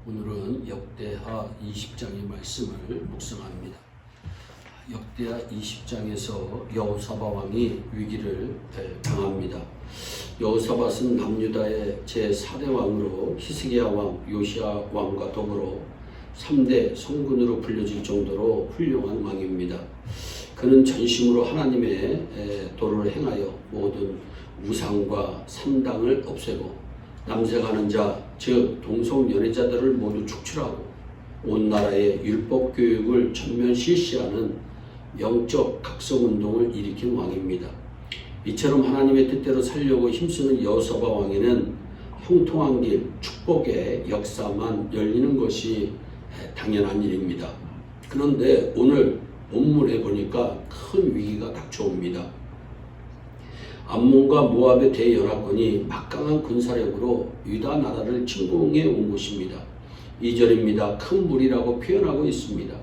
오늘은 역대하 20장의 말씀을 묵상합니다. 역대하 20장에서 여호사밧 왕이 위기를 당합니다. 여호사밧은 남유다의 제4대 왕으로 히스기야 왕, 요시야 왕과 더불어 3대 성군으로 불려질 정도로 훌륭한 왕입니다. 그는 전심으로 하나님의 도를 행하여 모든 우상과 산당을 없애고 남색하는 자, 즉 동성연애자들을 모두 축출하고 온 나라의 율법 교육을 전면 실시하는 영적 각성운동을 일으킨 왕입니다. 이처럼 하나님의 뜻대로 살려고 힘쓰는 여호사밧 왕에는 형통한 길, 축복의 역사만 열리는 것이 당연한 일입니다. 그런데 오늘 본문에 보니까 큰 위기가 닥쳐옵니다. 암몬과 모압의 대연합군이 막강한 군사력으로 유다 나라를 침공해 온 것입니다. 2절입니다. 큰 무리라고 표현하고 있습니다.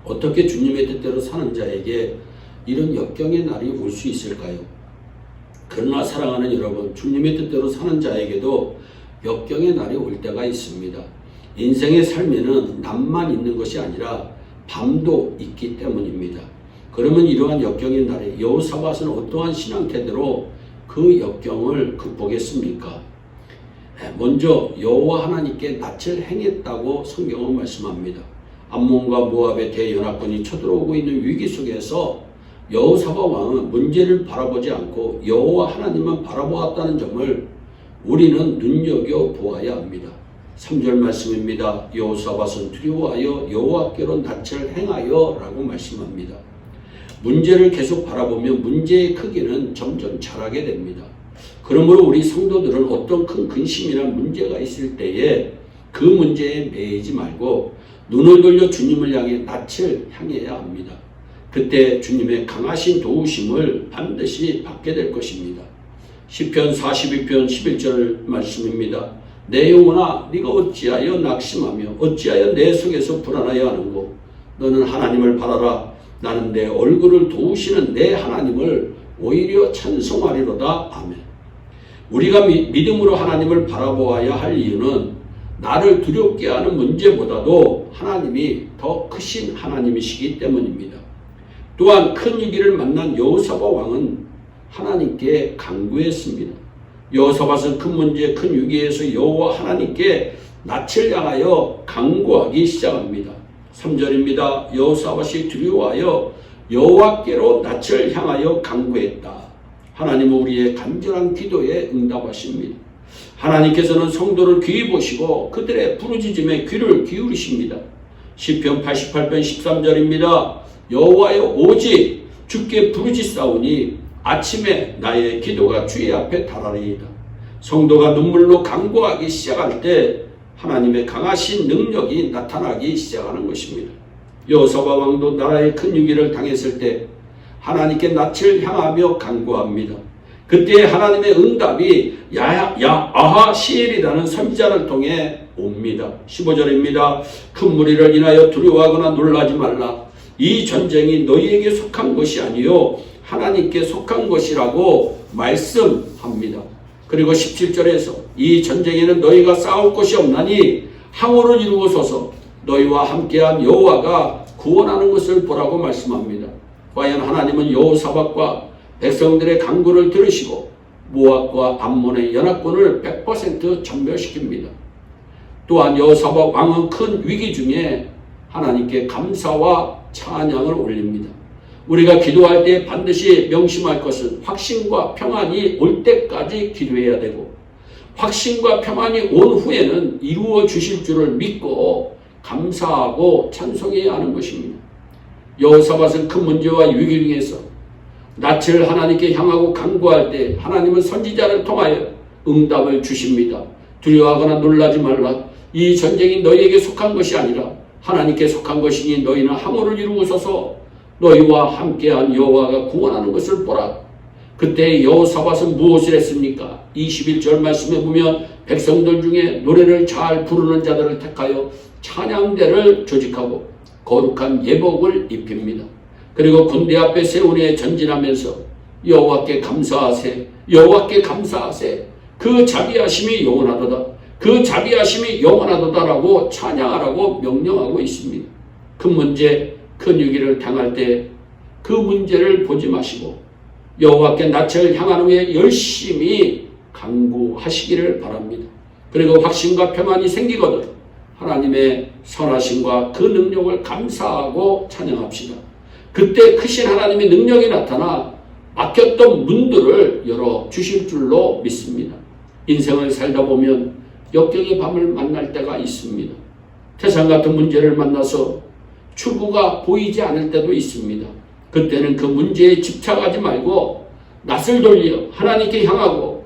어떻게 주님의 뜻대로 사는 자에게 이런 역경의 날이 올 수 있을까요? 그러나 사랑하는 여러분, 주님의 뜻대로 사는 자에게도 역경의 날이 올 때가 있습니다. 인생의 삶에는 낮만 있는 것이 아니라 밤도 있기 때문입니다. 그러면 이러한 역경의 날에 여호사밧은 어떠한 신앙 태도로 그 역경을 극복했습니까? 먼저 여호와 하나님께 낯을 행했다고 성경은 말씀합니다. 암몬과 모압의 대연합군이 쳐들어오고 있는 위기 속에서 여호사밧 왕은 문제를 바라보지 않고 여호와 하나님만 바라보았다는 점을 우리는 눈여겨보아야 합니다. 3절 말씀입니다. 여호사밧은 두려워하여 여호와께로 낯을 행하여 라고 말씀합니다. 문제를 계속 바라보면 문제의 크기는 점점 자라게 됩니다. 그러므로 우리 성도들은 어떤 큰 근심이나 문제가 있을 때에 그 문제에 매이지 말고 눈을 돌려 주님을 향해 낯을 향해야 합니다. 그때 주님의 강하신 도우심을 반드시 받게 될 것입니다. 시편 42편 11절 말씀입니다. 내 영혼아 네가 어찌하여 낙심하며 어찌하여 내 속에서 불안하여 하는고 너는 하나님을 바라라. 나는 내 얼굴을 도우시는 내 하나님을 오히려 찬송하리로다. 아멘. 우리가 믿음으로 하나님을 바라보아야 할 이유는 나를 두렵게 하는 문제보다도 하나님이 더 크신 하나님이시기 때문입니다. 또한 큰 위기를 만난 여호사밧 왕은 하나님께 간구했습니다. 여호사밧은 큰 문제, 큰 위기에서 여호와 하나님께 낯을 향하여 간구하기 시작합니다. 3절입니다. 여호사밧이 두려워하여 여호와께로 낯을 향하여 간구했다. 하나님은 우리의 간절한 기도에 응답하십니다. 하나님께서는 성도를 귀히 보시고 그들의 부르짖음에 귀를 기울이십니다. 시편 88편 13절입니다. 여호와여 오직 주께 부르짖사오니 아침에 나의 기도가 주의 앞에 달하리이다. 성도가 눈물로 간구하기 시작할 때 하나님의 강하신 능력이 나타나기 시작하는 것입니다. 여호사밧 왕도 나라의 큰 위기를 당했을 때 하나님께 낯을 향하며 간구합니다. 그때 하나님의 응답이 아하시엘이라는 선지자를 통해 옵니다. 15절입니다. 큰 무리를 인하여 두려워하거나 놀라지 말라. 이 전쟁이 너희에게 속한 것이 아니요 하나님께 속한 것이라고 말씀합니다. 그리고 17절에서 이 전쟁에는 너희가 싸울 것이 없나니 항우를 이루고서서 너희와 함께한 여호와가 구원하는 것을 보라고 말씀합니다. 과연 하나님은 여호사밧과 백성들의 간구를 들으시고 모압과 암몬의 연합군을 100% 전멸시킵니다. 또한 여호사밧 왕은 큰 위기 중에 하나님께 감사와 찬양을 올립니다. 우리가 기도할 때 반드시 명심할 것은 확신과 평안이 올 때까지 기도해야 되고 확신과 평안이 온 후에는 이루어 주실 줄을 믿고 감사하고 찬송해야 하는 것입니다. 여호사밧은 큰 문제와 위기 중에서 낯을 하나님께 향하고 간구할 때 하나님은 선지자를 통하여 응답을 주십니다. 두려워하거나 놀라지 말라. 이 전쟁이 너희에게 속한 것이 아니라 하나님께 속한 것이니 너희는 항우를 이루고서서 너희와 함께한 여호와가 구원하는 것을 보라. 그때 여호사밧은 무엇을 했습니까? 21절 말씀에 보면 백성들 중에 노래를 잘 부르는 자들을 택하여 찬양대를 조직하고 거룩한 예복을 입힙니다. 그리고 군대 앞에 세운에 전진하면서 여호와께 감사하세, 여호와께 감사하세. 그 자비하심이 영원하도다. 그 자비하심이 영원하도다라고 찬양하라고 명령하고 있습니다. 큰 문제, 큰 위기를 당할 때 그 문제를 보지 마시고 여호와께 낯을 향한 후에 열심히 간구하시기를 바랍니다. 그리고 확신과 평안이 생기거든 하나님의 선하심과 그 능력을 감사하고 찬양합시다. 그때 크신 하나님의 능력이 나타나 막혔던 문들을 열어주실 줄로 믿습니다. 인생을 살다 보면 역경의 밤을 만날 때가 있습니다. 태산 같은 문제를 만나서 출구가 보이지 않을 때도 있습니다. 그때는 그 문제에 집착하지 말고 낯을 돌려 하나님께 향하고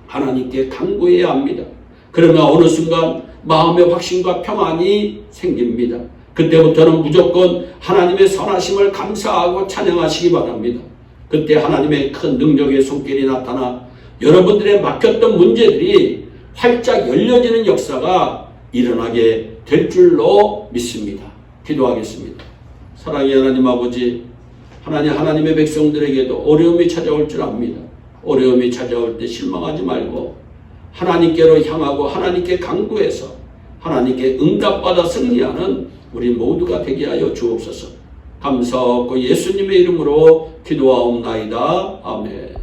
하나님께 간구해야 합니다. 그러나 어느 순간 마음의 확신과 평안이 생깁니다. 그때부터는 무조건 하나님의 선하심을 감사하고 찬양하시기 바랍니다. 그때 하나님의 큰 능력의 손길이 나타나 여러분들의 막혔던 문제들이 활짝 열려지는 역사가 일어나게 될 줄로 믿습니다. 기도하겠습니다. 사랑의 하나님 아버지, 하나님의 백성들에게도 어려움이 찾아올 줄 압니다. 어려움이 찾아올 때 실망하지 말고 하나님께로 향하고 하나님께 간구해서 하나님께 응답받아 승리하는 우리 모두가 되게 하여 주옵소서. 감사하고 예수님의 이름으로 기도하옵나이다. 아멘.